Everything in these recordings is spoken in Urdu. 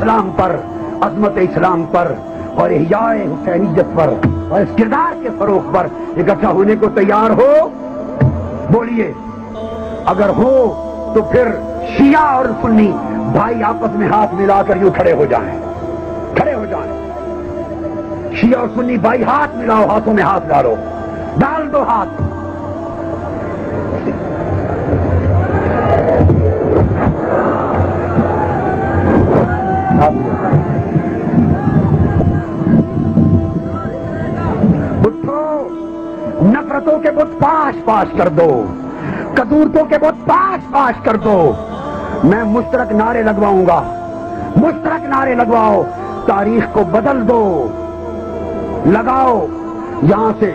اسلام پر، عظمت اسلام پر اور احیاء حسینیت پر اور اس کردار کے فروغ پر اکٹھا ہونے کو تیار ہو؟ بولیے۔ اگر ہو تو پھر شیعہ اور سنی بھائی آپس میں ہاتھ ملا کر یوں کھڑے ہو جائیں، کھڑے ہو جائیں۔ شیعہ اور سنی بھائی ہاتھ ملاؤ، ہاتھوں میں ہاتھ ڈالو، ڈال دو ہاتھ۔ اٹھو، نفرتوں کے بت پاش پاش کر دو، قدورتوں کے بت پاش پاش کر دو۔ میں مشترک نعرے لگواؤں گا، مشترک نعرے لگواؤ، تاریخ کو بدل دو، لگاؤ۔ یہاں سے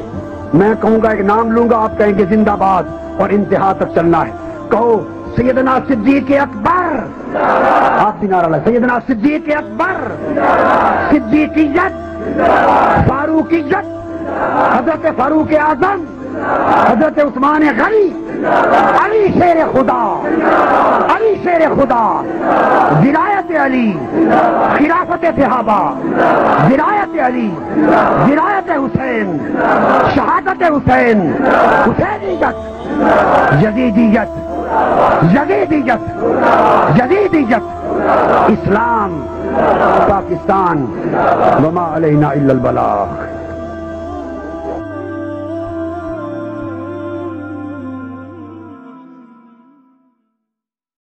میں کہوں گا، ایک نام لوں گا، آپ کہیں گے زندہ باد، اور انتہا تک چلنا ہے۔ کہو سیدنا صدیق اکبر، آپ بھی نعرہ لگائیں، سیدنا صدیق اکبر، صدیقیت، فاروقیت، حضرت فاروق اعظم، حضرت عثمان غنی، علی شیر خدا، علی شیر خدا، ولایت علی، خلافت صحابہ، ولایت علی، ولایت حسین، شہادت حسین، حسینیت، یزیدیت، یزیدیت، یزیدیت، اسلام، پاکستان، وما علینا الا البلاغ۔